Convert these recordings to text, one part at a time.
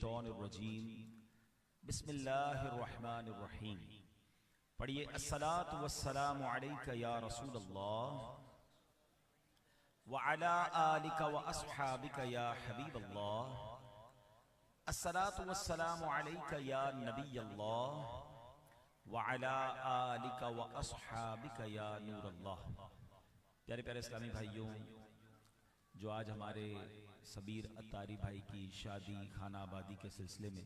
الشیطان الرجیم بسم اللہ الرحمن الرحیم. پڑھیے الصلاۃ والسلام علیک یا رسول اللہ وعلی آلک واصحابک یا حبیب اللہ. الصلاۃ والسلام علیک یا نبی اللہ وعلی آلک واصحابک یا نور اللہ. پیارے پیارے اسلامی بھائیوں، جو آج ہمارے صبیر اتاری بھائی کی شادی خانہ آبادی کے سلسلے میں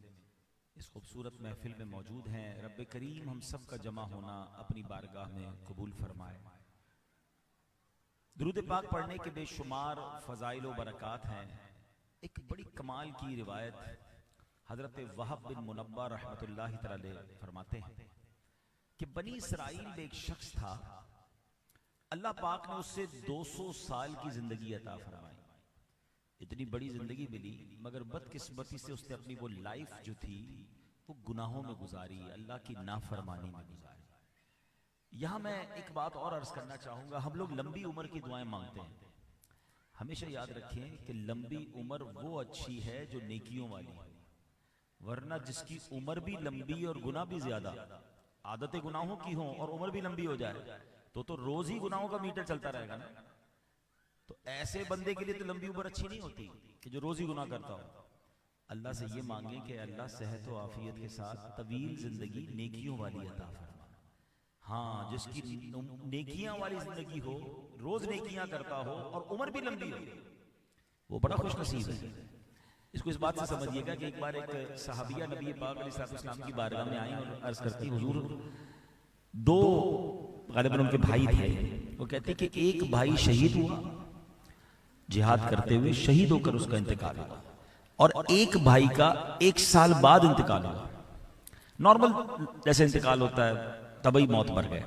اس خوبصورت محفل میں موجود ہیں، رب کریم ہم سب کا جمع ہونا اپنی بارگاہ میں قبول فرمائے. درود پاک پڑھنے کے بے شمار فضائل و برکات ہیں. ایک بڑی کمال کی روایت حضرت وہب بن منبہ رحمۃ اللہ تعالی فرماتے ہیں کہ بنی اسرائیل میں ایک شخص تھا، اللہ پاک نے اس سے 200 سال کی زندگی عطا فرمائی. اتنی بڑی زندگی ملی، مگر بدقسمتی سے اس نے اپنی وہ لائف جو تھی وہ گناہوں میں گزاری، اللہ کی نافرمانی میں گزاری. یہاں میں ایک بات اور عرض کرنا چاہوں گا. ہم لوگ لمبی عمر کی دعائیں مانگتے ہیں. ہمیشہ یاد رکھیں کہ لمبی عمر وہ اچھی ہے جو نیکیوں والی ہے، ورنہ جس کی عمر بھی لمبی اور گناہ بھی زیادہ، عادتیں گناہوں کی ہوں اور عمر بھی لمبی ہو جائے تو روز ہی گناہوں کا میٹر چلتا رہے گا نا. تو ایسے بندے کے لیے تو لمبی عمر اچھی نہیں ہوتی کہ جو روز ہی گناہ کرتا ہو. اللہ سے یہ مانگیں کہ اللہ صحت و عافیت کے ساتھ طویل زندگی نیکیوں والی عطا فرما. ہاں، جس کی نیکیاں والی زندگی ہو، روز نیکیاں کرتا ہو اور عمر بھی لمبی ہو، وہ بڑا خوش نصیب ہے. اس کو اس بات سے سمجھیے گا کہ ایک بار ایک صحابیہ نبی پاک علیہ السلام کی بارگاہ میں آئیں اور عرض کرتی، حضور دو غالباً ان کے بھائی تھے. وہ کہتے کہ ایک بھائی شہید ہوا جہاد کرتے ہوئے، شہید ہو کر اس کا انتقال ہوا، اور ایک بھائی کا 1 سال بعد انتقال ہوا. نارمل جیسے انتقال ہوتا ہے، طبعی موت مر گئے،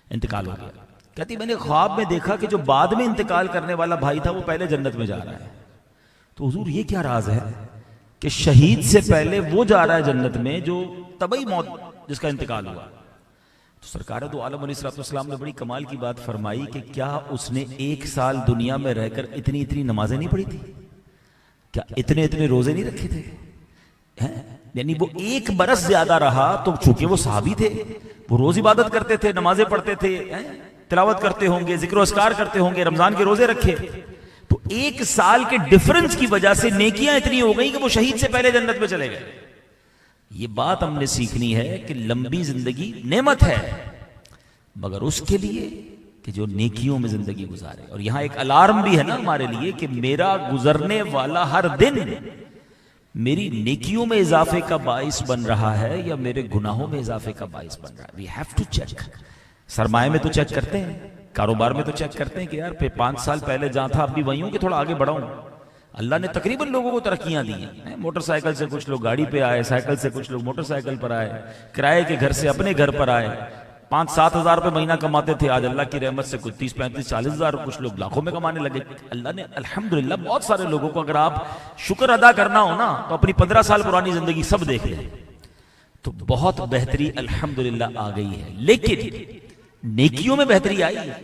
انتقال ہو گیا. کہتی میں نے خواب میں دیکھا کہ جو بعد میں انتقال کرنے والا بھائی تھا وہ پہلے جنت میں جا رہا ہے. تو حضور یہ کیا راز ہے کہ شہید سے پہلے وہ جا رہا ہے جنت میں جو طبعی موت جس کا انتقال ہوا. تو سرکار دو عالم علیہ السلام نے بڑی کمال کی بات فرمائی کہ کیا اس نے 1 سال دنیا میں رہ کر اتنی نمازیں نہیں پڑھی تھی؟ کیا اتنے روزے نہیں رکھے تھے؟ یعنی وہ 1 برس زیادہ رہا تو چونکہ وہ صحابی تھے، وہ روز عبادت کرتے تھے، نمازیں پڑھتے تھے، تلاوت کرتے ہوں گے، ذکر و اذکار کرتے ہوں گے، رمضان کے روزے رکھے. تو 1 سال کے ڈیفرنس کی وجہ سے نیکیاں اتنی ہو گئی کہ وہ شہید سے پہلے جنت میں چلے گئے. یہ بات ہم نے سیکھنی ہے کہ لمبی زندگی نعمت ہے، مگر اس کے لیے کہ جو نیکیوں میں زندگی گزارے. اور یہاں ایک الارم بھی ہے نا ہمارے لیے کہ میرا گزرنے والا ہر دن میری نیکیوں میں اضافے کا باعث بن رہا ہے یا میرے گناہوں میں اضافے کا باعث بن رہا ہے. We have to check. سرمایہ میں تو چیک کرتے ہیں، کاروبار میں تو چیک کرتے ہیں کہ یار 5 سال پہلے جہاں تھا اب بھی وہیں ہوں کہ تھوڑا آگے بڑھاؤں. اللہ نے تقریباً لوگوں کو ترقیاں دی ہیں. موٹر سائیکل سے کچھ لوگ گاڑی پہ آئے، سائیکل سے کچھ لوگ موٹر سائیکل پر آئے، کرائے کے گھر سے اپنے گھر پر آئے. 5-7 ہزار روپے مہینہ کماتے تھے، آج اللہ کی رحمت سے کچھ 30-35-40 ہزار، کچھ لوگ لاکھوں میں کمانے لگے. اللہ نے الحمدللہ بہت سارے لوگوں کو، اگر آپ شکر ادا کرنا ہو نا تو اپنی 15 سال پرانی زندگی سب دیکھ لیں تو بہت بہتری الحمدللہ آ گئی ہے. لیکن نیکیوں میں بہتری آئی ہے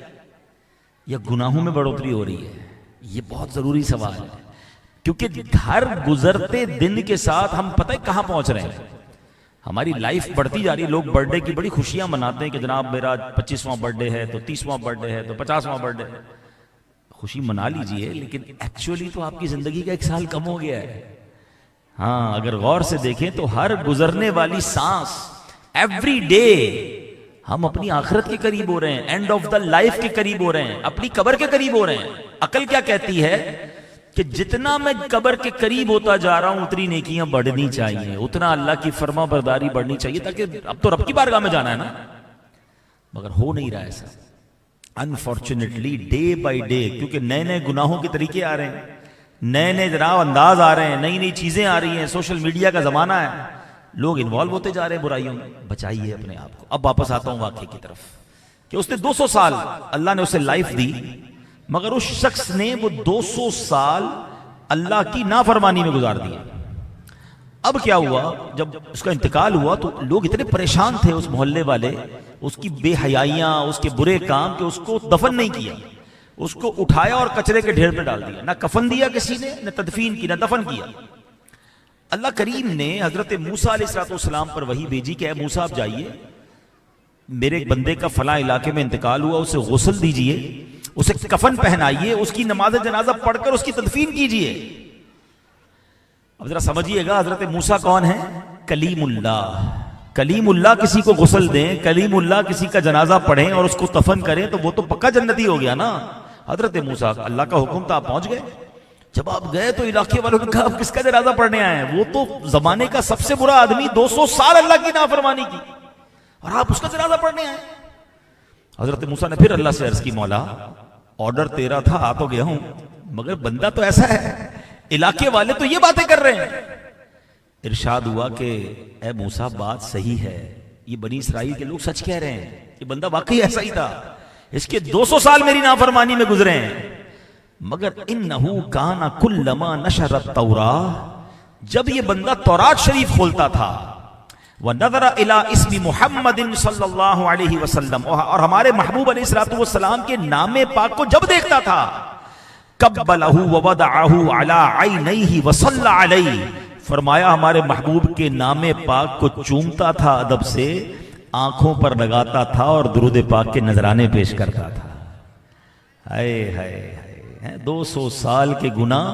یا گناہوں میں بڑھوتری ہو رہی ہے؟ یہ بہت ضروری سوال ہے، کیونکہ ہر گزرتے دن کے ساتھ ہم پتہ ہے کہاں پہنچ رہے ہیں. ہماری لائف بڑھتی جا رہی ہے. لوگ برتھ ڈے کی بڑی خوشیاں مناتے ہیں کہ جناب میرا 25واں برتھ ڈے ہے تو 30واں برتھ ڈے ہے تو 50واں برتھ ڈے ہے. خوشی منا لیجئے، لیکن ایکچولی تو آپ کی زندگی کا 1 سال کم ہو گیا ہے. ہاں، اگر غور سے دیکھیں تو ہر گزرنے والی سانس، ایوری ڈے ہم اپنی آخرت کے قریب ہو رہے ہیں، اینڈ آف دا لائف کے قریب ہو رہے ہیں، اپنی قبر کے قریب ہو رہے ہیں. عقل کیا کہتی ہے کہ جتنا میں قبر کے قریب ہوتا جا رہا ہوں اتنی نیکیاں بڑھنی چاہیے، اتنا اللہ کی فرما برداری بڑھنی چاہیے، تاکہ اب تو رب کی بارگاہ میں جانا ہے نا. مگر ہو نہیں رہا ایسا انفارچونیٹلی، ڈے بائی ڈے، کیونکہ نئے گناہوں کے طریقے آ رہے ہیں، نئے جناب انداز آ رہے ہیں، نئی چیزیں آ رہی ہیں، سوشل میڈیا کا زمانہ ہے، لوگ انوالو ہوتے جا رہے ہیں برائیوں میں. بچائیے اپنے آپ کو. اب واپس آتا ہوں واقعے کی طرف کہ اس نے 200 سال اللہ نے اسے لائف دی، مگر اس شخص نے وہ 200 سال اللہ کی نافرمانی میں گزار دیا. اب کیا ہوا؟ جب اس کا انتقال ہوا تو لوگ اتنے پریشان تھے، اس محلے والے، اس کی بے حیائیاں، اس کے برے کام، کہ اس کو دفن نہیں کیا. اس کو اٹھایا اور کچرے کے ڈھیر پہ ڈال دیا. نہ کفن دیا کسی نے، نہ تدفین کی، نہ دفن کیا. اللہ کریم نے حضرت موسیٰ علیہ السلام پر وحی بھیجی کہ اے موسیٰ آپ جائیے، میرے ایک بندے کا فلاں علاقے میں انتقال ہوا، اسے غسل دیجئے، اسے کفن پہنائیے، اس کی نماز جنازہ پڑھ کر اس کی تدفین کیجئے۔ اب ذرا سمجھیے گا حضرت موسیٰ کون ہیں؟ کلیم اللہ۔ کلیم اللہ کسی کو غسل دیں، کلیم اللہ کسی کا جنازہ پڑھیں اور اس کو دفن کریں تو وہ تو پکا جنتی ہو گیا نا۔ حضرت موسیٰ اللہ کا حکم تھا، آپ پہنچ گئے۔ جب آپ گئے تو علاقے والوں نے کہا آپ کس کا جنازہ پڑھنے آئے ہیں؟ وہ تو زمانے کا سب سے برا آدمی، 200 سال اللہ کی نافرمانی کی، اور آپ اس کا جنازہ پڑھنے آئے۔ حضرت موسیٰ نے پھر اللہ سے عرض کی، مولا آرڈر تیرا تھا، آ تو گیا ہوں، مگر بندہ تو ایسا ہے، علاقے والے تو یہ باتیں کر رہے ہیں۔ ارشاد ہوا کہ اے موسیٰ بات صحیح ہے، یہ بنی اسرائیل کے لوگ سچ کہہ رہے ہیں، یہ بندہ واقعی ایسا ہی تھا، اس کے 200 سال میری نافرمانی میں گزرے ہیں، مگر انہو کان کلما نشر التوراۃ، جب یہ بندہ تورات شریف کھولتا تھا، وَنَظَرَ إِلَىٰ اسْمِ مُحَمَّدٍ صلی اللہ علیہ وسلم، اور ہمارے محبوب علیہ السلام کے نام پاک کو جب دیکھتا تھا، قبلہ ووضعہ علی عینیہ وصلی علیہ، فرمایا ہمارے محبوب کے نام پاک کو چومتا تھا، ادب سے آنکھوں پر لگاتا تھا اور درود پاک کے نذرانے پیش کرتا تھا۔ ہائے ہائے ہائے، 200 سال کے گناہ،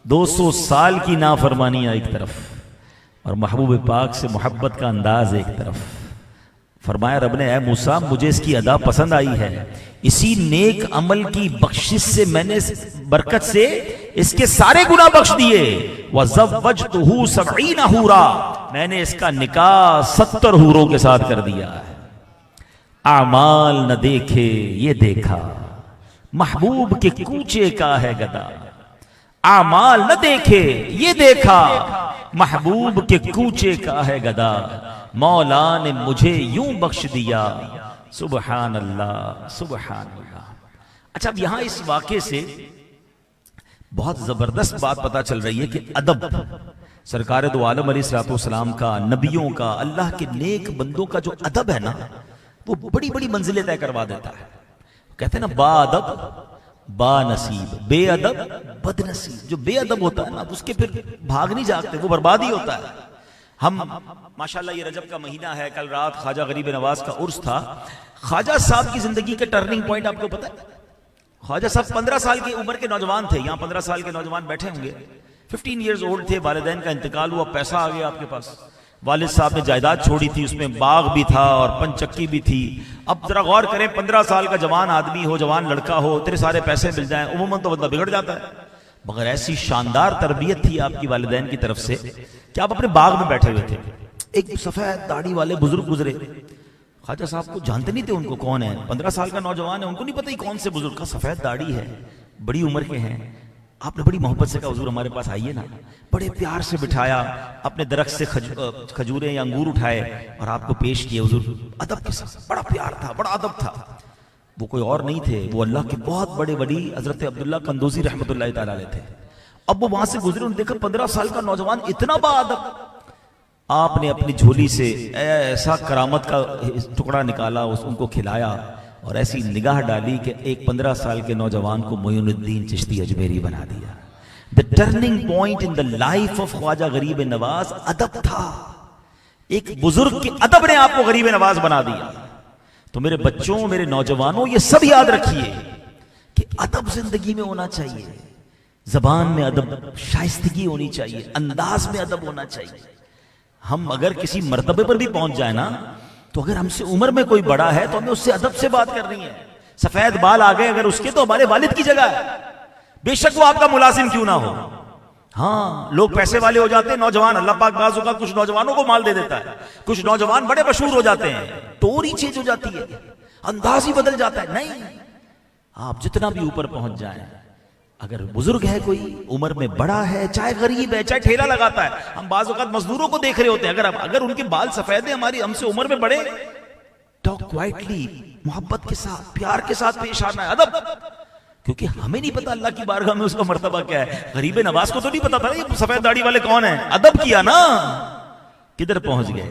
200 سال کی نافرمانیاں ایک طرف، اور محبوب پاک سے محبت کا انداز ایک طرف۔ فرمایا رب نے، اے موسیٰ مجھے اس کی ادا پسند آئی ہے، اسی نیک عمل کی بخشش سے میں نے برکت سے اس کے سارے گناہ بخش دیے، وَزَوَّجْتُهُ 70 حورا، میں نے اس کا نکاح 70 حوروں کے ساتھ کر دیا ہے۔ اعمال نہ دیکھے یہ دیکھا، محبوب کے کوچے کا ہے گدا، اعمال نہ دیکھے یہ دیکھا، محبوب کے کوچے کا ہے گدا، مولا نے مجھے یوں بخش دیا، سبحان اللہ سبحان اللہ۔ اچھا اب یہاں اس واقعے سے بہت زبردست بات پتا چل رہی ہے کہ ادب، سرکار دو عالم علیہ السلام کا، نبیوں کا، اللہ کے نیک بندوں کا جو ادب ہے نا، وہ بڑی بڑی منزلیں طے کروا دیتا ہے۔ کہتے ہیں نا با ادب با نصیب، بے ادب بد نصیب۔ جو بے ادب ہوتا ہے نا اس کے پھر بھاگ نہیں جاگتے، وہ برباد ہی ہوتا ہے۔ ہم ماشاءاللہ یہ رجب کا مہینہ ہے، کل رات خواجہ غریب نواز کا عرس تھا۔ خواجہ صاحب کی زندگی کے ٹرننگ پوائنٹ آپ کو پتہ ہے؟ خواجہ صاحب 15 سال کی عمر کے نوجوان تھے، یہاں 15 سال کے نوجوان بیٹھے ہوں گے، 15 ایئرز اولڈ تھے، والدین کا انتقال ہوا، پیسہ آ گیا آپ کے پاس، والد صاحب نے جائیداد چھوڑی تھی، اس میں باغ بھی تھا اور پنچکی بھی تھی۔ اب ذرا غور کریں، 15 سال کا جوان آدمی ہو، جوان لڑکا ہو، اتنے سارے پیسے مل جائیں، عموماً تو بندہ بگڑ جاتا ہے، مگر ایسی شاندار تربیت تھی آپ کی والدین کی طرف سے کہ آپ اپنے باغ میں بیٹھے ہوئے تھے۔ ایک سفید داڑھی والے بزرگ گزرے، خواجہ صاحب کو جانتے نہیں تھے ان کو کون ہے، 15 سال کا نوجوان ہے، ان کو نہیں پتہ ہی کون سے بزرگ کا، سفید داڑھی ہے، بڑی عمر کے ہیں۔ آپ نے بڑی محبت سے کہا حضور ہمارے پاس آئیے نا، بڑے پیار سے بٹھایا، اپنے درخت سے کھجوریں یا انگور اٹھائے اور آپ کو پیش کیے حضور، ادب کے ساتھ، بڑا پیار تھا، بڑا ادب تھا۔ وہ کوئی اور نہیں تھے، وہ اللہ کے بہت بڑے ولی حضرت عبداللہ قندوزی رحمۃ اللہ تعالی علیہ تھے۔ اب وہ وہاں سے گزرے، انہوں نے دیکھا 15 سال کا نوجوان اتنا با ادب۔ آپ نے اپنی جھولی سے ایسا کرامت کا ٹکڑا نکالا، ان کو کھلایا اور ایسی نگاہ ڈالی کہ ایک 15 سال کے نوجوان کو معین الدین چشتی اجمیری بنا دیا۔ The turning point in the life of Khwaja Gharib نواز ادب تھا، ایک بزرگ کے ادب نے آپ کو غریب نواز بنا دیا۔ تو میرے بچوں، میرے نوجوانوں، یہ سب یاد رکھیے کہ ادب زندگی میں ہونا چاہیے، زبان میں ادب، شائستگی ہونی چاہیے، انداز میں ادب ہونا چاہیے۔ ہم اگر کسی مرتبے پر بھی پہنچ جائیں نا، تو اگر ہم سے عمر میں کوئی بڑا ہے تو ہمیں اس سے ادب سے بات کرنی ہے۔ سفید بال آ گئے اگر اس کے، تو ہمارے والد کی جگہ ہے، بے شک وہ آپ کا ملازم کیوں نہ ہو۔ ہاں لوگ پیسے والے ہو جاتے ہیں، نوجوان، اللہ پاک بعض اوقات کچھ نوجوانوں کو مال دے دیتا ہے، کچھ نوجوان بڑے مشہور ہو جاتے ہیں، ٹوری چینج ہو جاتی ہے، انداز ہی بدل جاتا ہے۔ نہیں، آپ جتنا بھی اوپر پہنچ جائیں، اگر بزرگ ہے کوئی، عمر میں بڑا ہے، چاہے غریب ہے، چاہے ٹھیلا لگاتا ہے، ہم بعض اوقات مزدوروں کو دیکھ رہے ہوتے ہیں، اگر ان کے بال سفید ہیں، ہم سے عمر میں بڑے، ٹاک کوائٹلی، محبت کے ساتھ، پیار کے ساتھ پیش آنا ہے، ادب، کیونکہ ہمیں نہیں پتا اللہ کی بارگاہ میں اس کا مرتبہ کیا ہے۔ غریب نواز کو تو نہیں پتا تھا یہ سفید داڑھی والے کون ہیں، ادب کیا نا، کدھر پہنچ گئے۔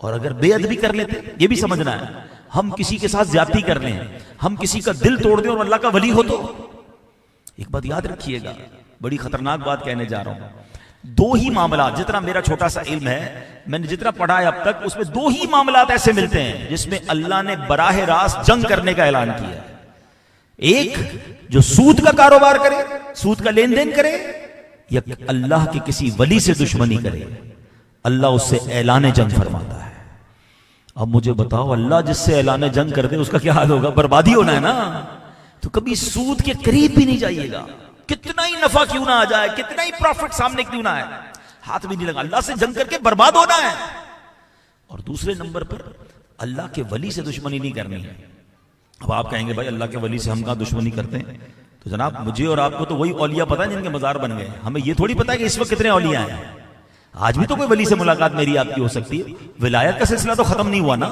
اور اگر بے ادبی کر لیتے، یہ بھی سمجھنا ہے، ہم کسی کے ساتھ زیادتی کر لیں، ہم کسی کا دل توڑ دیں اور اللہ کا ولی ہو تو، ایک بات یاد رکھیے گا، بڑی خطرناک بات کہنے جا رہا ہوں، دو ہی معاملات، جتنا میرا چھوٹا سا علم ہے، میں نے جتنا پڑھا ہے اب تک، اس میں دو ہی معاملات ایسے ملتے ہیں جس میں اللہ نے براہ راست جنگ کرنے کا اعلان کیا ہے. ایک جو سود کا کاروبار کرے، سود کا لین دین کرے، یا اللہ کے کسی ولی سے دشمنی کرے، اللہ اس سے اعلان جنگ فرماتا ہے. اب مجھے بتاؤ، اللہ جس سے اعلان جنگ کر دے اس کا کیا حال ہوگا؟ بربادی ہونا ہے نا. تو کبھی سود کے قریب بھی نہیں جائیے گا، کتنا ہی نفع کیوں نہ آ جائے، کتنا ہی پروفٹ سامنے کیوں نہ آئے، ہاتھ بھی نہیں لگا. اللہ سے جنگ کر کے برباد ہونا ہے. اور دوسرے نمبر پر اللہ کے ولی سے دشمنی نہیں کرنی ہے. اب آپ کہیں گے بھائی اللہ کے ولی سے ہم کہاں دشمنی کرتے ہیں؟ تو جناب مجھے اور آپ کو تو وہی اولیاء پتہ ہے جن کے مزار بن گئے. ہمیں یہ تھوڑی پتہ ہے کہ اس وقت کتنے اولیاء ہیں. آج بھی تو کوئی ولی سے ملاقات میری آپ کی ہو سکتی ہے. ولایت کا سلسلہ تو ختم نہیں ہوا نا.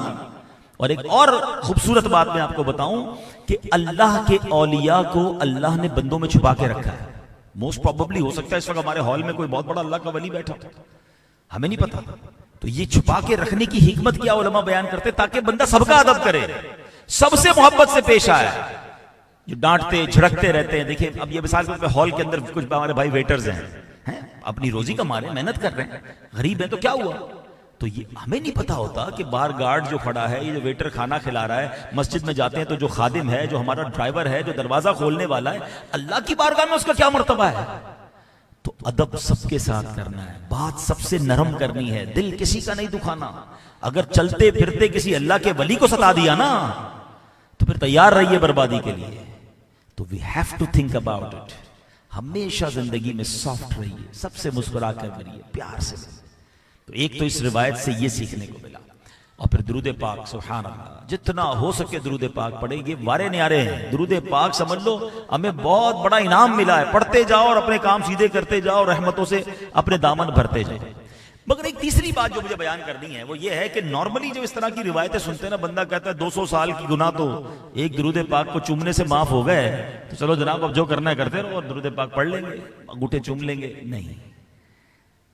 اور ایک اور خوبصورت بات میں آپ کو بتاؤں کہ اللہ کے اولیاء کو اللہ نے بندوں میں چھپا کے رکھا ہے. موسٹ پروبیبلی ہو سکتا ہے اس وقت ہمارے ہال میں کوئی بہت بڑا اللہ کا ولی بیٹھا ہو، ہمیں نہیں پتا. تو یہ چھپا کے رکھنے کی حکمت کیا علماء بیان کرتے تاکہ بندہ سب کا ادب کرے، سب سے محبت سے پیش آئے. جو ڈانٹتے جھڑکتے رہتے ہیں، دیکھیں اب یہ مثال کے ہال کے اندر کچھ ہمارے بھائی ویٹرز ہیں، اپنی روزی کما رہے ہیں، محنت کر رہے ہیں، غریب ہیں، تو کیا ہوا؟ تو یہ ہمیں نہیں پتا ہوتا کہ بار گارڈ جو کھڑا ہے، یہ جو ویٹر کھانا کھلا رہا ہے، مسجد میں جاتے ہیں تو جو خادم ہے، جو ہمارا ڈرائیور ہے، جو دروازہ کھولنے والا ہے، اللہ کی بارگاہ میں اس کا کیا مرتبہ ہے. تو ادب سب کے ساتھ کرنا ہے، بات سب سے نرم کرنی ہے، دل کسی کا نہیں دکھانا. اگر چلتے پھرتے کسی اللہ کے ولی کو ستا دیا نا تو پھر تیار رہیے بربادی کے لیے. تو we have to think about it. ہمیشہ زندگی میں سافٹ رہیے، سب سے مسکرا کر ملیے، پیار سے ملیے. تو ایک تو اس روایت سے یہ سیکھنے کو ملا. اور پھر درود پاک، سبحان اللہ، جتنا ہو سکے درود پاک پڑھیں. یہ وارے نیارے ہیں. درود پاک سمجھ لو ہمیں بہت بڑا انعام ملا ہے. پڑھتے جاؤ اور اپنے کام سیدھے کرتے جاؤ، رحمتوں سے اپنے دامن بھرتے جاؤ. مگر ایک تیسری بات جو مجھے بیان کرنی ہے وہ یہ ہے کہ نارملی جو اس طرح کی روایتیں سنتے ہیں نا، بندہ کہتا ہے 200 سال کی گناہ تو ایک درود پاک کو چومنے سے معاف ہو گئے، تو چلو جناب اب جو کرنا ہے کرتے رہو اور درود پاک پڑھ لیں گے، انگوٹھے چوم لیں گے. نہیں،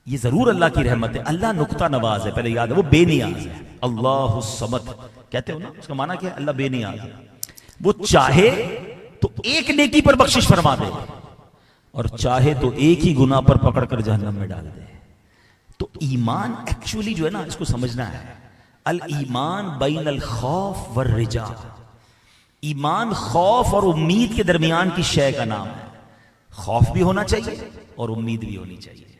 یہ ضرور اللہ کی رحمت ہے. اللہ نقطہ نواز ہے، پہلے یاد ہے، وہ بے نیاز ہے. اللہ الصمد کہتے ہو نا، اس کا معنی کیا ہے؟ اللہ بے نیاز ہے. وہ چاہے تو ایک نیکی پر بخشش فرما دے، اور چاہے تو ایک ہی گناہ پر پکڑ کر جہنم میں ڈال دے. تو ایمان ایکچولی جو ہے نا، اس کو سمجھنا ہے. الایمان بین الخوف والرجاء. ایمان خوف اور امید کے درمیان کی شے کا نام ہے. خوف بھی ہونا چاہیے اور امید بھی ہونی چاہیے.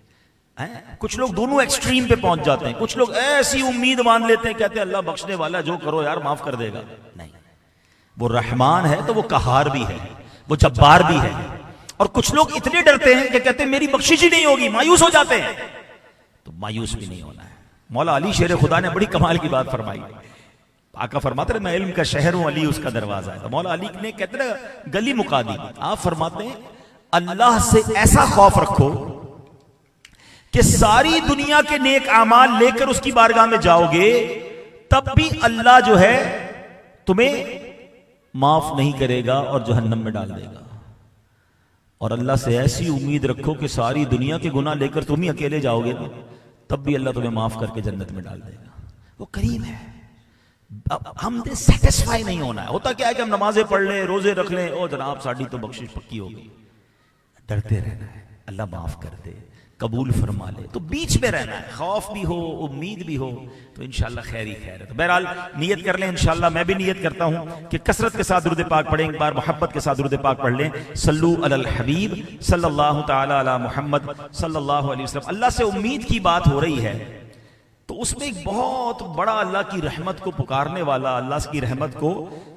کچھ لوگ دونوں ایکسٹریم پہ پہنچ جاتے ہیں. کچھ لوگ ایسی امید مان لیتے ہیں، کہتے ہیں اللہ بخشنے والا، جو کرو یار معاف کر دے گا. نہیں، وہ رحمان ہے تو وہ قہار بھی ہے، وہ جبار بھی ہے. اور کچھ لوگ اتنے ڈرتے ہیں کہ کہتے ہیں میری بخشش ہی نہیں ہوگی، مایوس ہو جاتے ہیں. تو مایوس بھی نہیں ہونا ہے. مولا علی شیر خدا نے بڑی کمال کی بات فرمائی. آقا فرماتے ہیں میں علم کا شہر ہوں، علی اس کا دروازہ ہے. مولا علی نے کہتے ہیں گلی مکا دی. آپ فرماتے ہیں اللہ سے ایسا خوف رکھو کہ ساری دنیا کے نیک اعمال لے کر اس کی بارگاہ میں جاؤ گے، تب بھی اللہ جو ہے تمہیں معاف نہیں کرے گا اور جہنم میں ڈال دے گا. اور اللہ سے ایسی امید رکھو کہ ساری دنیا کے گناہ لے کر تم ہی اکیلے جاؤ گے، تب بھی اللہ تمہیں معاف کر کے جنت میں ڈال دے گا. وہ کریم ہے. ہم نے سیٹسفائی نہیں ہونا ہے. ہوتا کیا ہے کہ ہم نمازیں پڑھ لیں، روزے رکھ لیں، او جناب ساڑی تو بخشش پکی ہو گئی. ڈرتے رہنا ہے اللہ معاف کر دے، قبول فرما لے. تو بیچ میں رہنا ہے، خوف بھی ہو امید بھی ہو، تو انشاءاللہ خیر ہی خیر ہے. تو بہرحال نیت کر لیں. انشاءاللہ میں بھی نیت کرتا ہوں کہ کثرت کے ساتھ درود پاک پڑھیں. ایک بار محبت کے ساتھ درود پاک پڑھ لیں. صلو علی الحبیب صلی اللہ تعالی علی محمد صلی اللہ علیہ وسلم. اللہ سے امید کی بات ہو رہی ہے تو اس میں ایک بہت بڑا اللہ کی رحمت کو پکارنے والا، اللہ کی رحمت کو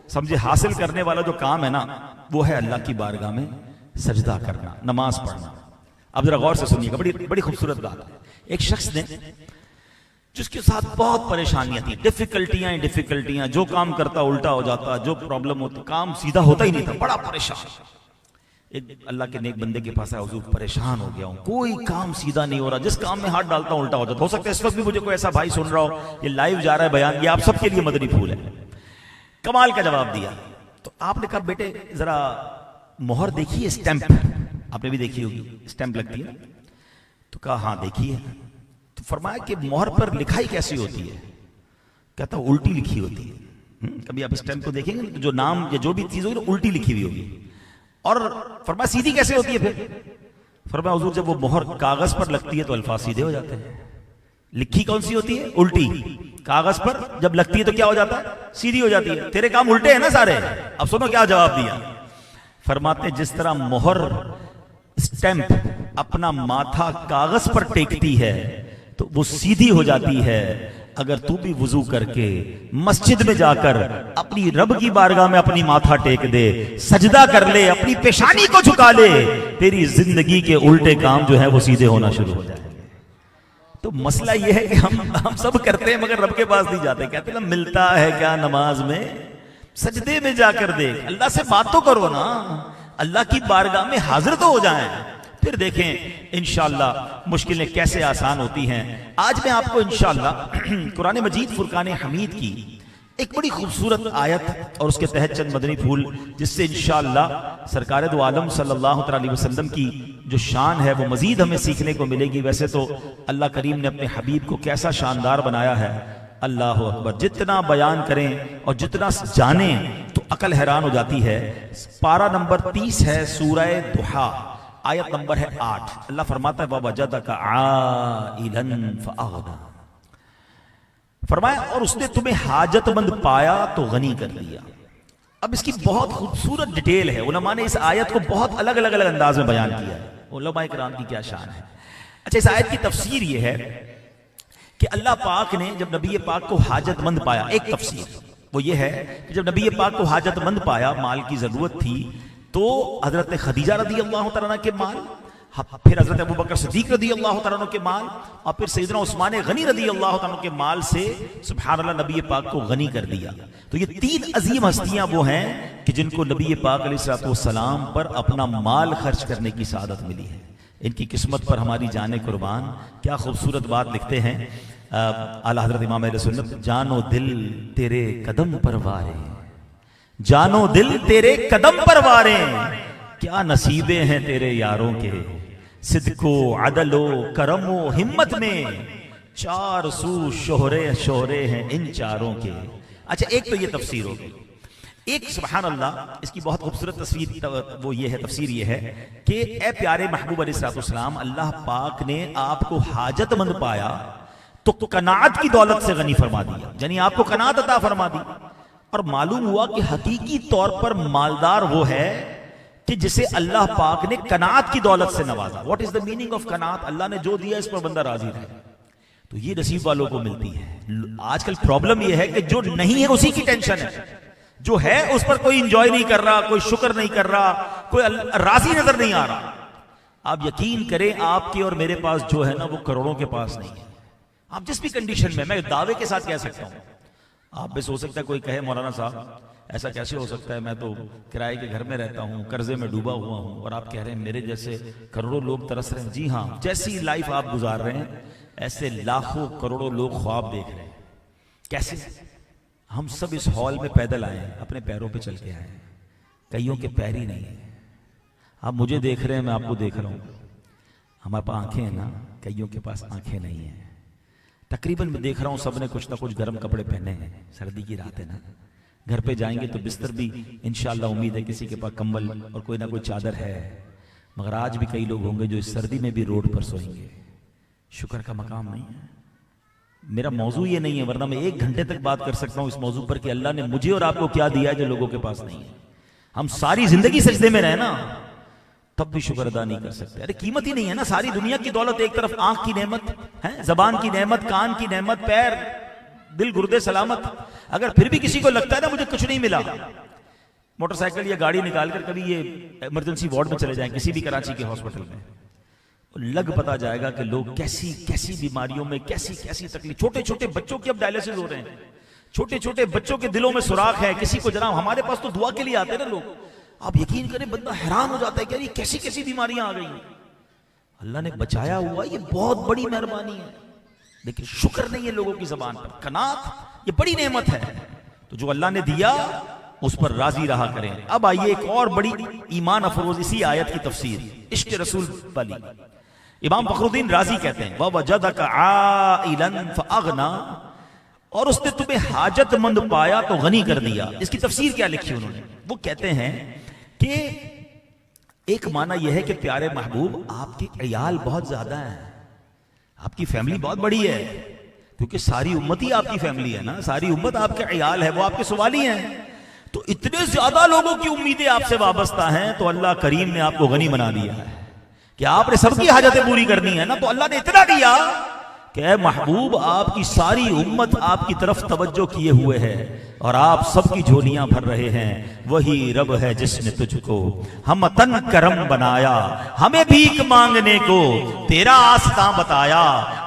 سمجھے حاصل کرنے والا جو کام ہے نا، وہ ہے اللہ کی بارگاہ میں سجدہ کرنا، نماز پڑھنا. اب ذرا غور سے سنیے گا، بڑی خوبصورت بات ہے. ایک شخص نے جس کے ساتھ بہت پریشانیاں تھیں، ڈیفیکلٹیاں، جو کام کرتا الٹا ہو جاتا، جو پرابلم ہوتی، کام سیدھا ہوتا ہی نہیں تھا، بڑا پریشان. ایک اللہ کے نیک بندے کے پاس ہے، حضور پریشان ہو گیا ہوں، کوئی کام سیدھا نہیں ہو رہا، جس کام میں ہاتھ ڈالتا ہوں الٹا ہو جاتا. ہو سکتا ہے اس وقت بھی مجھے کوئی ایسا بھائی سن رہا ہو، یہ لائیو جا رہا ہے بیان، یہ آپ سب کے لیے مدنی پھول ہے. کمال کا جواب دیا. تو آپ نے کہا بیٹے ذرا مہر دیکھیے، اسٹیمپ آپ نے بھی دیکھی ہوگی، اسٹیمپ لگتی ہے. تو کہا ہاں دیکھی ہے. تو فرمایا کہ مہر پر لکھائی کیسی ہوتی ہے؟ کہتا الٹی لکھی ہوتی ہے. کبھی آپ اسٹیمپ کو دیکھیں گے جو نام یا جو بھی چیز ہوگی الٹی لکھی ہوئی ہوگی. اور فرمایا سیدھی کیسے ہوتی ہے پھر؟ فرمایا حضور جب وہ مہر کاغذ پر لگتی ہے تو الفاظ سیدھے ہو جاتے ہیں. لکھی کون سی ہوتی ہے؟ الٹی. کاغذ پر جب لگتی ہے تو کیا ہو جاتا ہے؟ سیدھی ہو جاتی ہے. تیرے کام الٹے ہیں نا سارے. اب سنو کیا جواب دیا. فرماتے جس طرح مہر اسٹیمپ اپنا ماتھا کاغذ پر ٹیکتی ہے تو وہ سیدھی ہو جاتی ہے، اگر تو بھی وضو کر کے مسجد میں جا کر اپنی رب کی بارگاہ میں اپنی ماتھا ٹیک دے، سجدہ کر لے، اپنی پیشانی کو جھکا لے، تیری زندگی کے الٹے کام جو ہے وہ سیدھے ہونا شروع ہو جائے. تو مسئلہ یہ ہے کہ ہم سب کرتے ہیں مگر رب کے پاس نہیں جاتے. کہتے ہیں نا ملتا ہے کیا نماز میں، سجدے میں جا کر دیکھ. اللہ سے بات تو کرو نا، اللہ کی بارگاہ میں حاضر تو ہو جائیں، پھر دیکھیں انشاءاللہ مشکلیں کیسے آسان ہوتی ہیں. آج میں آپ کو انشاءاللہ قرآن مجید فرقان حمید کی ایک بڑی خوبصورت آیت اور اس کے تحت چند مدنی پھول، جس سے انشاءاللہ سرکار دو عالم صلی اللہ علیہ وسلم کی جو شان ہے وہ مزید ہمیں سیکھنے کو ملے گی. ویسے تو اللہ کریم نے اپنے حبیب کو کیسا شاندار بنایا ہے، اللہ اکبر. جتنا بیان کریں اور جتنا جانیں تو عقل حیران ہو جاتی ہے. پارہ نمبر 30 ہے سورہ ضحیٰ، آیت نمبر ہے 8. اللہ فرماتا ہے وَوَجَدَكَ عَائِلًا فَأَغْنَىٰ. فرمایا اور اس نے تمہیں حاجت مند پایا تو غنی کر دیا. اب اس کی بہت خوبصورت ڈیٹیل ہے. علماء نے اس آیت کو بہت الگ الگ انداز میں بیان کیا ہے. علماء کرام کی کیا شان ہے. اچھا، اس آیت کی تفسیر یہ ہے کہ اللہ پاک نے جب نبی پاک کو حاجت مند پایا، ایک تفسیر وہ یہ ہے کہ جب نبی پاک کو حاجت مند پایا، مال کی ضرورت تھی، تو حضرت خدیجہ رضی اللہ تعالیٰ عنہ کے مال، پھر حضرت ابوبکر صدیق رضی اللہ تعالیٰ عنہ کے مال، اور پھر سیدنا عثمان غنی رضی اللہ تعالیٰ عنہ کے مال سے سبحان اللہ نبی پاک کو غنی کر دیا. تو یہ 3 عظیم ہستیاں وہ ہیں کہ جن کو نبی پاک علیہ السلام پر اپنا مال خرچ کرنے کی سعادت ملی ہے. ان کی قسمت پر ہماری جانیں قربان. کیا خوبصورت بات لکھتے ہیں اعلیٰ حضرت امام اہل سنت، جانو دل تیرے قدم پر وارے، جانو دل تیرے قدم پر وارے، کیا نصیبیں ہیں تیرے یاروں کے، صدق و عدل و کرم و ہمت میں 4 سو شہرے ہیں ان چاروں کے. اچھا، ایک تو یہ تفسیر ہوگی. ایک سبحان اللہ اس کی بہت خوبصورت تصویر وہ یہ ہے، تفسیر یہ ہے کہ اے پیارے محبوب علیہ السلام، اللہ پاک نے آپ کو حاجت مند پایا تو قناعت کی دولت سے غنی فرما دیا، یعنی آپ کو قناعت عطا فرما دی. اور معلوم ہوا کہ حقیقی طور پر مالدار وہ ہے کہ جسے اللہ پاک نے قناعت کی دولت سے نوازا. What is the meaning of قناعت؟ اللہ نے جو دیا اس پر بندہ راضی رہے. تو یہ نصیب والوں کو ملتی ہے. آج کل پرابلم یہ ہے کہ جو نہیں ہے اسی کی ٹینشن ہے، جو ہے اس پر کوئی انجوائے نہیں کر رہا، کوئی شکر نہیں کر رہا، کوئی راضی نظر نہیں آ رہا. آپ یقین کریں آپ کے اور میرے پاس جو ہے نا وہ کروڑوں کے پاس نہیں ہے. آپ جس بھی کنڈیشن میں دعوے کے ساتھ کہہ سکتا ہوں. آپ بھی سو سکتا ہے کوئی کہے مولانا صاحب ایسا کیسے ہو سکتا ہے، میں تو کرائے کے گھر میں رہتا ہوں، قرضے میں ڈوبا ہوا ہوں، اور آپ کہہ رہے ہیں میرے جیسے کروڑوں لوگ ترس رہے ہیں. جی ہاں، جیسی لائف آپ گزار رہے ہیں ایسے لاکھوں کروڑوں لوگ خواب دیکھ رہے ہیں. کیسے؟ ہم سب اس ہال میں پیدل آئے ہیں، اپنے پیروں پہ چل کے آئے ہیں. کئیوں کے پیر ہی نہیں ہیں. آپ مجھے دیکھ رہے ہیں، میں آپ کو دیکھ رہا ہوں. ہمارے پاس آنکھیں ہیں نا، کئیوں کے پاس آنکھیں نہیں ہیں. تقریباً میں دیکھ رہا ہوں سب نے کچھ نہ کچھ گرم کپڑے پہنے ہیں. سردی کی رات ہے نا، گھر پہ جائیں گے تو بستر بھی انشاءاللہ امید ہے کسی کے پاس کمبل اور کوئی نہ کوئی چادر ہے. مگر آج بھی کئی لوگ ہوں گے جو اس سردی میں بھی روڈ پر سوئیں گے. شکر کا مقام نہیں ہے. میرا موضوع یہ نہیں ہے، ورنہ میں 1 گھنٹے تک بات کر سکتا ہوں اس موضوع پر کہ اللہ نے مجھے اور آپ کو کیا دیا ہے جو لوگوں کے پاس نہیں ہے. ہم ساری زندگی سجدے میں رہے نا، تب بھی شکر ادا نہیں کر سکتے. ارے قیمت ہی نہیں ہے نا. ساری دنیا کی دولت ایک طرف، آنکھ کی نعمت ہے، زبان کی نعمت، کان کی نعمت، پیر، دل، گردے سلامت. اگر پھر بھی کسی کو لگتا ہے نا مجھے کچھ نہیں ملا، موٹر سائیکل یا گاڑی نکال کر کبھی یہ ایمرجنسی وارڈ میں چلے جائیں کسی بھی کراچی کے ہاسپٹل میں، لگ پتا جائے گا کہ لوگ کیسی کیسی بیماریوں میں، کیسی کیسی تکلیف. چھوٹے چھوٹے بچوں کی اب ڈائلیسس ہو رہے ہیں. چھوٹے چھوٹے بچوں کے دلوں میں سوراخ ہے. کسی کو جناب ہمارے پاس تو دعا کے لیے آتے ہیں نا لوگ. آپ یقین کریں بندہ حیران ہو جاتا ہے کہ یہ کیسی کیسی بیماریاں آ گئی ہیں. اللہ نے بچایا ہوا، یہ بہت بڑی مہربانی ہے. لیکن شکر نہیں ہے لوگوں کی زبان پر. قناعت یہ بڑی نعمت ہے. تو جو اللہ نے دیا اس پر راضی رہا کریں. اب آئیے ایک اور بڑی ایمان افروز اسی آیت کی تفسیر، عشق رسول والی. امام فخر الدین رازی کہتے ہیں وَوَجَدَكَ عَائِلًا فَأَغْنَىٰ، اور اس نے تمہیں حاجت مند پایا تو غنی کر دیا. اس کی تفسیر کیا لکھی انہوں نے؟ وہ کہتے ہیں کہ ایک معنی یہ ہے کہ پیارے محبوب آپ کے عیال بہت زیادہ ہیں، آپ کی فیملی بہت بڑی ہے، کیونکہ ساری امت ہی آپ کی فیملی ہے نا، ساری امت آپ کے عیال ہے، وہ آپ کے سوالی ہیں، تو اتنے زیادہ لوگوں کی امیدیں آپ سے وابستہ ہیں، تو اللہ کریم نے آپ کو غنی بنا دیا ہے کہ آپ نے سب کی حاجتیں پوری کرنی ہے نا، تو اللہ نے اتنا دیا کہ اے محبوب آپ کی ساری امت آپ کی طرف توجہ کیے ہوئے ہے اور آپ سب کی جھولیاں بھر رہے ہیں۔ وہی رب ہے جس نے تجھ کو ہم تن کرم بنایا، ہمیں بھیک مانگنے کو تیرا آستاں بتایا،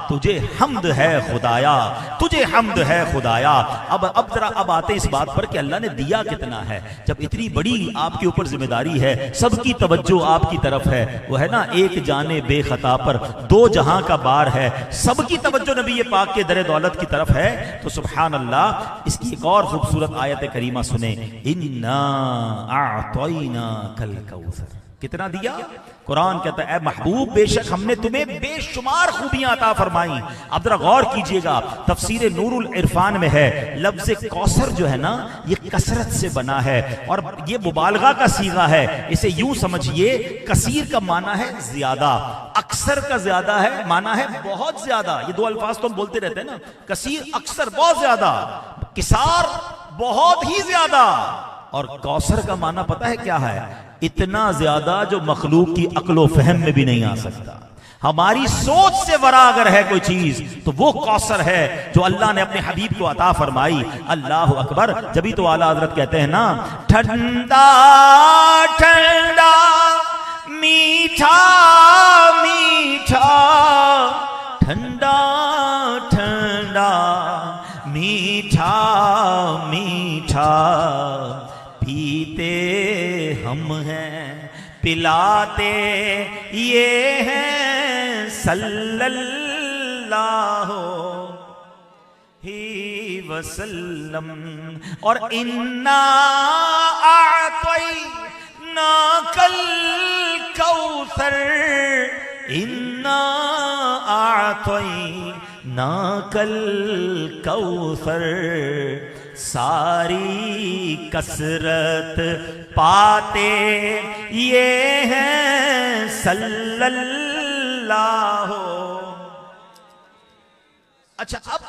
تجھے حمد ہے خدایا، تجھے حمد ہے خدایا۔ اب آتے اس بات پر کہ اللہ نے دیا کتنا ہے، جب اتنی بڑی آپ کے اوپر ذمہ داری ہے، سب کی توجہ آپ کی طرف ہے، وہ ہے نا ایک جانے بے خطا پر دو جہاں کا بار ہے، سب کی توجہ نبی پاک کے در دولت کی طرف ہے، تو سبحان اللہ۔ اس کی ایک اور خوبصورت آیت کریمہ سنیں، اِنَّا أَعْطَيْنَاكَ الْكَوْثَرَ، کتنا دیا؟ قرآن کہتا ہے اے محبوب بے شک ہم نے تمہیں بے شمار خوبیاں عطا فرمائیں۔ اب ذرا غور کیجئے گا، تفسیر نور العرفان میں ہے لفظ کوثر جو ہے نا یہ کثرت سے بنا ہے اور یہ مبالغہ کا صیغہ ہے، اسے یوں سمجھیے کثیر کا معنی ہے زیادہ، اکثر کا زیادہ ہے معنی ہے بہت زیادہ، یہ دو الفاظ تو ہم بولتے رہتے ہیں نا، کثیر اکثر بہت زیادہ، کثار بہت ہی زیادہ، اور کوثر کا معنی پتہ ہے کیا ہے؟ اتنا زیادہ جو مخلوق کی عقل و فہم میں بھی نہیں آ سکتا، ہماری سوچ سے ورا اگر ہے کوئی چیز تو وہ کوثر ہے جو اللہ نے اپنے حبیب کو عطا فرمائی۔ اللہ اکبر، جبھی تو اعلیٰ حضرت کہتے ہیں نا ٹھنڈا ٹھنڈا میٹھا میٹھا، ٹھنڈا ٹھنڈا میٹھا میٹھا، پیتے ہم ہیں پلاتے یہ ہیں صلی اللہ وسلم، اور انا اعطیناک الکوثر، انا اعطیناک الکوثر، ساری کثرت پاتے یہ ہیں صلی اللہ۔ اچھا اب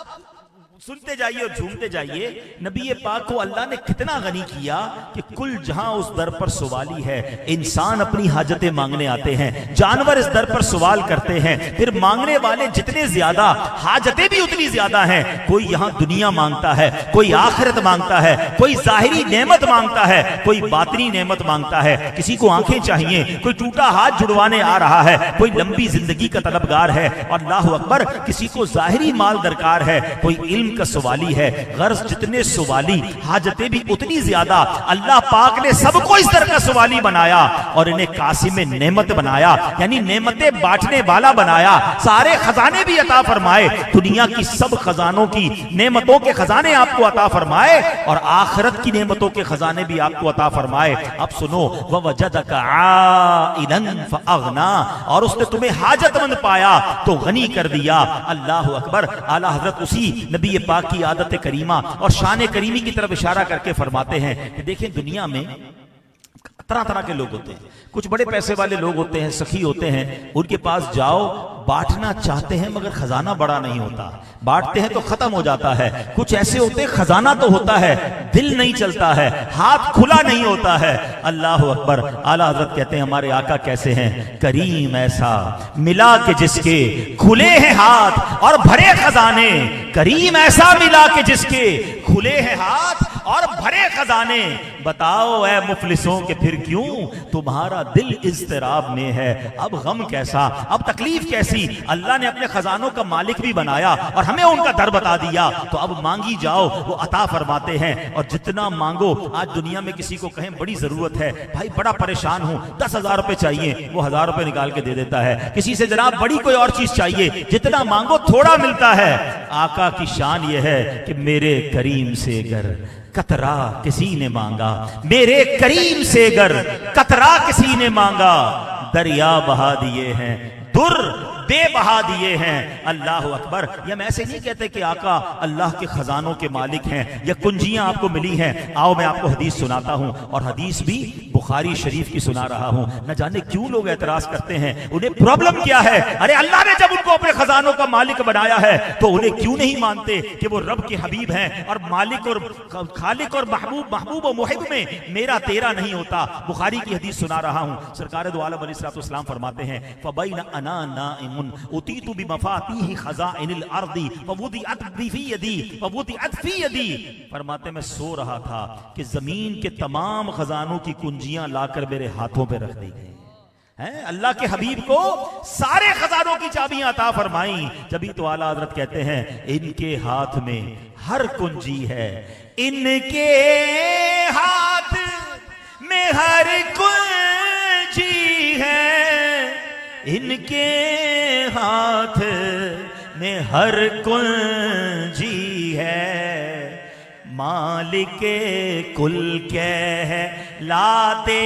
سنتے جائیے اور جھومتے جائیے، نبی پاک کو اللہ نے کتنا غنی کیا کہ کل جہاں اس در پر سوالی ہے، انسان اپنی حاجتیں مانگنے آتے ہیں، جانور اس در پر سوال کرتے ہیں، پھر مانگنے والے جتنے زیادہ حاجتیں بھی اتنی زیادہ ہیں، کوئی یہاں دنیا مانگتا ہے، کوئی آخرت مانگتا ہے، کوئی ظاہری نعمت مانگتا ہے، کوئی باطنی نعمت مانگتا ہے، کسی کو آنکھیں چاہیے، کوئی ٹوٹا ہاتھ جڑوانے آ رہا ہے، کوئی لمبی زندگی کا طلبگار ہے، اور اللہ اکبر کسی کو ظاہری مال درکار ہے، کوئی علم کا سوالی ہے۔ غرض جتنے سوالی حاجتیں بھی اتنی زیادہ، اللہ پاک نے سب کو اس طرح کا سوالی بنایا اور انہیں قاسم نعمت بنایا، یعنی نعمتیں بانٹنے والا بنایا، سارے خزانے بھی عطا فرمائے، دنیا کی سب خزانوں کی نعمتوں کے خزانے آپ کو عطا فرمائے اور آخرت کی نعمتوں کے خزانے بھی آپ کو عطا فرمائے۔ اب سنو، وَوَجَدَكَ عَائِلًا فَأَغْنَا، اور اس نے تمہیں حاجت مند پایا تو غنی کر دیا۔ اللہ اکبر۔ اعلیٰ حضرت اسی نبی پاک کی عادت کریمہ اور شان کریمی کی طرف اشارہ کر کے فرماتے ہیں کہ دیکھیں دنیا میں طرح طرح کے لوگ ہوتے ہیں، کچھ بڑے پیسے والے لوگ ہوتے ہیں، سخی ہوتے ہیں، ان کے پاس جاؤ بانٹنا چاہتے ہیں مگر خزانہ بڑا نہیں ہوتا، بانٹتے ہیں تو ختم ہو جاتا ہے۔ کچھ ایسے ہوتے ہیں خزانہ تو ہوتا ہے، دل نہیں چلتا ہے، ہاتھ کھلا نہیں ہوتا ہے۔ اللہ اکبر۔ اعلیٰ حضرت کہتے ہیں ہمارے آقا کیسے ہیں؟ کریم ایسا ملا کہ جس کے کھلے ہیں ہاتھ اور بھرے خزانے، کریم ایسا ملا کہ جس کے کھلے ہیں ہاتھ اور بھرے خزانے، بتاؤ اے مفلسوں کہ پھر کیوں تمہارا دل اضطراب میں ہے؟ اب غم کیسا، اب تکلیف کیسی؟ اللہ نے اپنے خزانوں کا مالک بھی بنایا اور ہمیں ان کا در بتا دیا، تو اب مانگی جاؤ، وہ عطا فرماتے ہیں، اور جتنا مانگو۔ آج دنیا میں کسی کو کہیں بڑی ضرورت ہے، بھائی بڑا پریشان ہوں، 10,000 روپے چاہیے، وہ 1,000 روپے نکال کے دے دیتا ہے۔ کسی سے جناب بڑی کوئی اور چیز چاہیے، جتنا مانگو تھوڑا ملتا ہے۔ آقا کی شان یہ ہے کہ میرے کریم سے گر قطرہ کسی نے مانگا، میرے کریم سے گر قطرہ کسی نے مانگا، دریا بہا دیے ہیں در بے بہا دیے ہیں۔ اللہ اکبر۔ یہ ہم ایسے نہیں کہتے کہ آقا اللہ کے خزانوں کے مالک ہیں یا کنجیاں آپ کو ملی ہیں۔ آؤ میں آپ کو حدیث سناتا ہوں، اور حدیث بھی بخاری شریف کی سنا رہا ہوں۔ نہ جانے کیوں لوگ اعتراض کرتے ہیں، انہیں پرابلم کیا ہے؟ ارے اللہ نے جب ان کو اپنے خزانوں کا مالک بنایا ہے تو انہیں کیوں نہیں مانتے کہ وہ رب کے حبیب ہیں، اور مالک اور خالق اور محبوب و محب میں میرا تیرا نہیں ہوتا۔ بخاری کی حدیث سنا رہا ہوں، سرکار دو عالم علیہ السلام فرماتے ہیں فَبَيْنَ أَنَا نَائِمٌ أُوتِيتُ بِمَفَاتِيحِ خَزَائِنِ الْأَرْضِ وَوُضِعَتْ فِي يَدِي۔ فرماتے ہیں میں سو رہا تھا کہ زمین کے تمام خزانوں کی کنجیاں لا کر میرے ہاتھوں پہ رکھ دی گئی۔ اللہ کے حبیب کو سارے خزانوں کی چابیاں عطا فرمائیں۔ جبھی تو اعلیٰ حضرت کہتے ہیں ان کے ہاتھ میں ہر کنجی ہے، ان کے ہاتھ میں ہر کنجی ہے، ان کے ہاتھ میں ہر کنجی ہے، مالک کل کہلاتے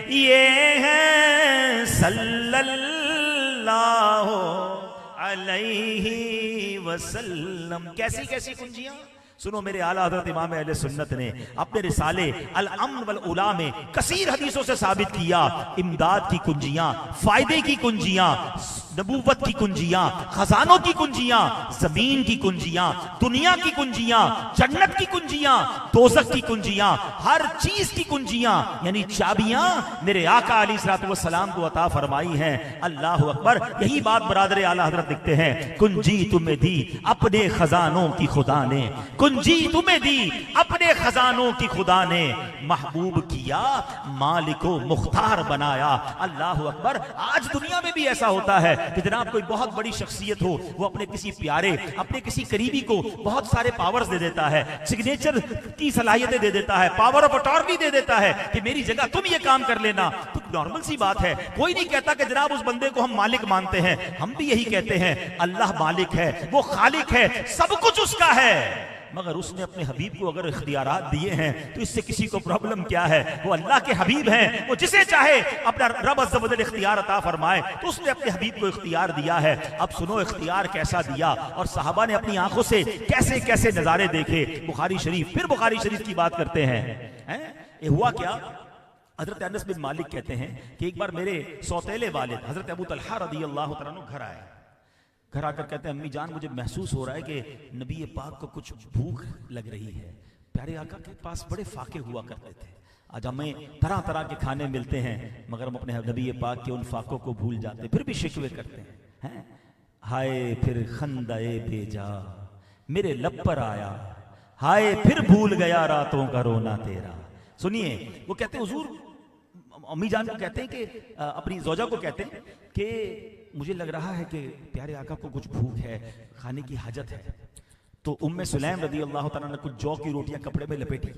یہ ہیں صلی اللہ علیہ وسلم۔ کیسی کیسی کنجیاں؟ سنو میرے اعلیٰ حضرت امام اہل سنت نے اپنے رسالے الامن والعلا میں کثیر حدیثوں سے ثابت کیا، امداد کی کنجیاں، فائدے کی کنجیاں، نبوت کی کنجیاں، خزانوں کی کنجیاں، زمین کی کنجیاں، دنیا کی کنجیاں، جنت کی کنجیاں، دوزخ کی کنجیاں، ہر چیز کی کنجیاں یعنی چابیاں میرے آقا علیہ الصلوۃ والسلام کو عطا فرمائی ہیں۔ اللہ اکبر۔ یہی بات برادر اعلیٰ حضرت لکھتے ہیں کنجی تمہیں دی اپنے خزانوں کی خدا نے، کنجی تمہیں دی اپنے خزانوں کی خدا نے، محبوب کیا مالک و مختار بنایا۔ اللہ اکبر۔ آج دنیا میں بھی ایسا ہوتا ہے کہ جناب کوئی بہت بڑی شخصیت ہو، وہ اپنے کسی پیارے، اپنے کسی قریبی کو بہت سارے پاورز دے دیتا ہے، سگنیچر کی صلاحیتیں دے دیتا ہے، پاور آف اٹارنی دے دیتا ہے کہ میری جگہ تم یہ کام کر لینا۔ تو نارمل سی بات ہے، کوئی نہیں کہتا کہ جناب اس بندے کو ہم مالک مانتے ہیں، ہم بھی یہی کہتے ہیں اللہ مالک ہے، وہ خالق ہے، سب کچھ اس کا ہے، مگر اس نے اپنے حبیب کو اگر اختیارات دیے ہیں تو اس سے کسی کو پرابلم کیا ہے؟ وہ اللہ کے حبیب ہیں، وہ جسے چاہے اپنا رب عز و جل اختیار عطا فرمائے، تو اس نے اپنے حبیب کو اختیار دیا ہے۔ اب سنو اختیار کیسا دیا، اور صحابہ نے اپنی آنکھوں سے کیسے کیسے نظارے دیکھے۔ بخاری شریف، پھر بخاری شریف کی بات کرتے ہیں۔ یہ ہوا کیا؟ حضرت انس بن مالک کہتے ہیں کہ ایک بار میرے سوتیلے والد حضرت ابو طلحہ رضی اللہ تعالیٰ عنہ گھر آئے، گھر آ کر کہتے ہیں امی جان مجھے محسوس ہو رہا ہے کہ نبی پاک کو کچھ بھوک لگ رہی ہے۔ پیارے آقا کے پاس بڑے فاقے ہوا کرتے تھے، آج ہمیں طرح طرح کے کھانے ملتے ہیں مگر ہم اپنے نبی پاک کے ان فاقوں کو بھول جاتے، پھر بھی شکوے کرتے ہیں۔ ہائے پھر خندۂ بے جا میرے لب پر آیا، ہائے پھر بھول گیا راتوں کا رونا تیرا۔ سنیے وہ کہتے ہیں حضور، امی جان کو کہتے ہیں کہ اپنی زوجہ کو کہتے ہیں کہ مجھے لگ رہا ہے کہ پیارے آقا کو کچھ بھوک ہے، کھانے کی حاجت ہے۔ تو ام سلیم رضی اللہ تعالیٰ نے کچھ جو کی روٹیاں کپڑے میں لپیٹی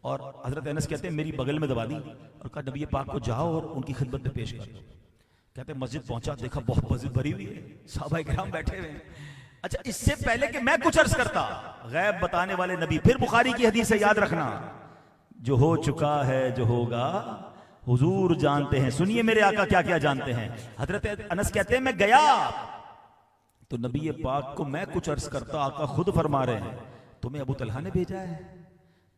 اور حضرت انس کہتے ہیں میری بغل میں دبا دی اور کہا نبی پاک کو جاؤ اور ان کی خدمت میں پیش کر دو۔ کہتے ہیں مسجد پہنچا، دیکھا بہت مسجد بھری ہوئی ہے، صحابہ کرام بیٹھے ہوئے ہیں۔ اچھا اس سے پہلے کہ میں کچھ عرض کرتا، غیب بتانے والے نبی، پھر بخاری کی حدیث ہے یاد رکھنا، جو ہو چکا ہے جو ہوگا حضور جانتے ہیں۔ سنیے میرے آقا کیا کیا جانتے ہیں۔ حضرت انس کہتے ہیں میں گیا تو نبی پاک کو میں کچھ عرض کرتا، آقا خود فرما رہے ہیں تمہیں ابو طلحہ نے بھیجا ہے؟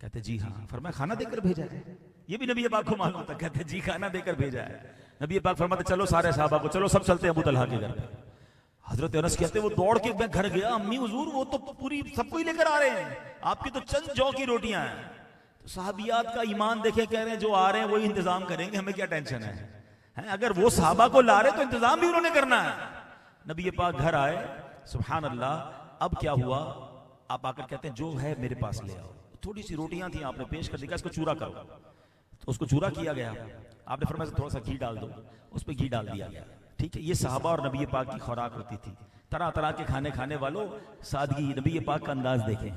کہتے جی ہاں۔ فرمایا کھانا دے کر بھیجا ہے؟ یہ بھی نبی پاک کو معلوم تھا۔ کہتے جی کھانا دے کر بھیجا ہے۔ نبی پاک فرماتے چلو سارے صحابہ کو، چلو سب چلتے ہیں ابو طلحہ کے گھر پہ۔ حضرت انس کہتے وہ دوڑ کے میں گھر گیا، امی حضور وہ تو پوری سب کو ہی لے کر آ رہے ہیں، آپ کی تو چند جو کی روٹیاں ہیں۔ تو صحابیات کا ایمان دیکھیں، کہہ رہے ہیں جو آ رہے ہیں وہی انتظام کریں گے، ہمیں کیا ٹینشن ہے، اگر وہ صحابہ کو لا رہے تو انتظام بھی انہوں نے کرنا ہے۔ نبی پاک گھر آئے، سبحان اللہ۔ اب کیا ہوا، آپ آ کر کہتے ہیں جو ہے میرے پاس لے آؤ۔ تھوڑی سی روٹیاں تھیں، آپ نے پیش کر دیا، اس کو چورا کرو۔ تو اس کو چورا کیا گیا، آپ نے فرمایا تھوڑا سا گھی ڈال دو، اس پہ گھی ڈال دیا گیا۔ ٹھیک ہے، یہ صحابہ اور نبی پاک کی خوراک ہوتی تھی۔ طرح طرح کے کھانے کھانے والوں، سادگی، نبی پاک کا انداز دیکھیں۔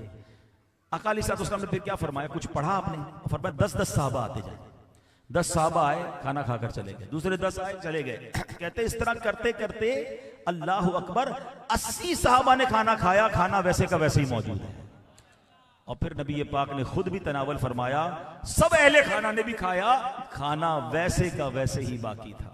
آقا علیہ السلام نے پھر کیا فرمایا، کچھ پڑھا آپ نے؟ فرمایا 10 صحابہ آتے جائیں۔ 10 صحابہ آئے، کھانا کھا کر چلے گئے، دوسرے 10 آئے چلے گئے۔ کہتے اس طرح کرتے کرتے اللہ اکبر 80 صحابہ نے کھانا کھایا، کھانا ویسے کا ویسے ہی موجود ہے۔ اور پھر نبی پاک نے خود بھی تناول فرمایا، سب اہل کھانا نے بھی کھایا، کھانا ویسے کا ویسے ہی باقی تھا۔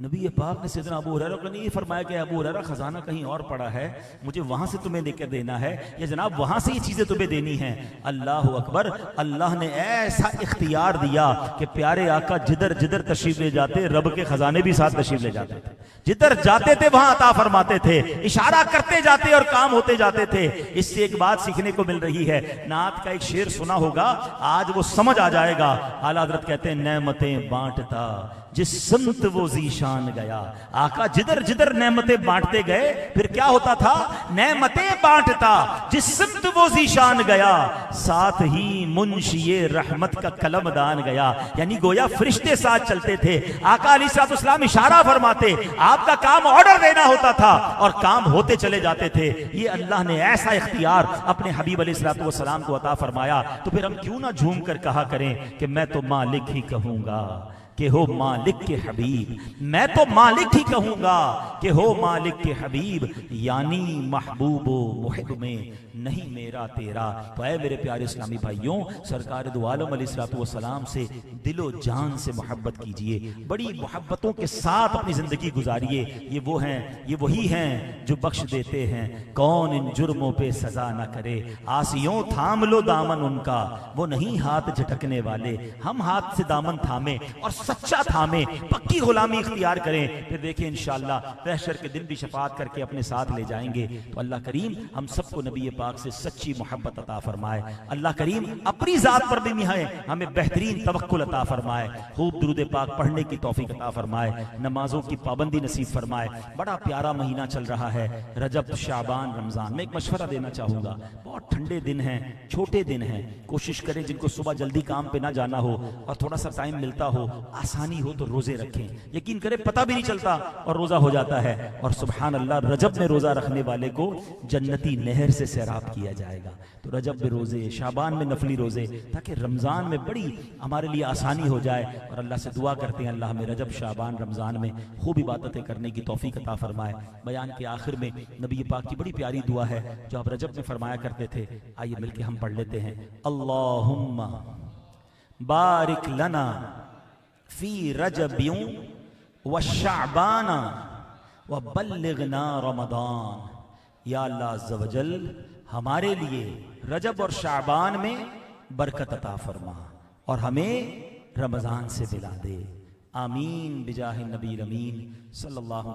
نبی پاک نے سیدنا ابو ہریرہ کو نہیں فرمایا کہ ابو ہریرہ خزانہ کہیں اور پڑا ہے، مجھے وہاں سے تمہیں لے کر دینا ہے، یا جناب وہاں سے یہ چیزیں تمہیں دینی ہیں۔ اللہ اکبر، اللہ نے ایسا اختیار دیا کہ پیارے آقا جدھر جدھر تشریف لے جاتے رب کے خزانے بھی ساتھ تشریف لے جاتے تھے، جدھر جاتے تھے وہاں عطا فرماتے تھے، اشارہ کرتے جاتے اور کام ہوتے جاتے تھے۔ اس سے ایک بات سیکھنے کو مل رہی ہے، نعت کا ایک شعر سنا ہوگا، آج وہ سمجھ آ جائے گا۔ اعلیٰ حضرت کہتے ہیں نعمتیں بانٹتا جس سمت وہ ذیشان گیا۔ آقا جدھر جدھر نعمتیں بانٹتے گئے پھر کیا ہوتا تھا؟ نعمتیں بانٹتا جس سمت وہ ذیشان گیا، ساتھ ہی منشی رحمت کا قلم دان گیا۔ یعنی گویا فرشتے ساتھ چلتے تھے، آقا علیہ الصلوۃ والسلام اشارہ فرماتے، آپ کا کام آرڈر دینا ہوتا تھا اور کام ہوتے چلے جاتے تھے۔ یہ اللہ نے ایسا اختیار اپنے حبیب علیہ الصلوۃ والسلام کو عطا فرمایا، تو پھر ہم کیوں نہ جھوم کر کہا کریں کہ میں تو مالک ہی کہوں گا کہ ہو مالک کے حبیب، میں تو مالک ہی کہوں گا کہ ہو مالک کے حبیب، یعنی محبوب و محب میں نہیں میرا تیرا۔ تو اے میرے پیارے اسلامی بھائیوں، سرکار دو عالم علیہ الصلوۃ والسلام سے دل و جان سے محبت کیجئے، بڑی محبتوں کے ساتھ اپنی زندگی گزاریے۔ یہ وہ ہیں، یہ وہی ہیں جو بخش دیتے ہیں، کون ان جرموں پہ سزا نہ کرے، آسیوں تھام لو دامن ان کا، وہ نہیں ہاتھ جھٹکنے والے۔ ہم ہاتھ سے دامن تھامیں اور سچا تھامیں، پکی غلامی اختیار کریں، پھر دیکھیں انشاءاللہ محشر کے دن بھی شفاعت کر کے اپنے ساتھ لے جائیں گے۔ تو اللہ کریم ہم سب کو نبی پاک سے سچی محبت عطا فرمائے، اللہ کریم اپنی ذات پر بھی ہمیں بہترین توکل عطا فرمائے، خوب درود پاک پڑھنے کی توفیق عطا فرمائے، نمازوں کی پابندی نصیب فرمائے۔ بڑا پیارا مہینہ چل رہا ہے، رجب، شعبان، رمضان۔ میں ایک مشورہ دینا چاہوں گا، بہت ٹھنڈے دن ہیں، چھوٹے دن ہیں، کوشش کریں جن کو صبح جلدی کام پہ نہ جانا ہو اور تھوڑا سا ٹائم ملتا ہو، آسانی ہو تو روزے رکھیں۔ یقین کریں پتہ بھی نہیں چلتا اور روزہ ہو جاتا ہے، اور سبحان اللہ رجب میں روزہ رکھنے والے کو جنتی نہر سے سیراب کیا جائے گا۔ تو رجب میں روزے، شعبان میں نفلی روزے، تاکہ رمضان میں بڑی ہمارے لیے آسانی ہو جائے، اور اللہ سے دعا کرتے ہیں اللہ ہمیں رجب، شعبان، رمضان میں خوب عبادتیں کرنے کی توفیق عطا فرمائے۔ بیان کے آخر میں نبی پاک کی بڑی پیاری دعا ہے جو آپ رجب میں فرمایا کرتے تھے، آئیے مل کے ہم پڑھ لیتے ہیں۔ اللہم بارک لنا فی رجب و شعبان و بلغنا رمضان۔ یا اللہ عز و جل ہمارے لیے رجب اور شعبان میں برکت عطا فرما اور ہمیں رمضان سے ملا دے، آمین بجاہ النبی الامین صلی اللہ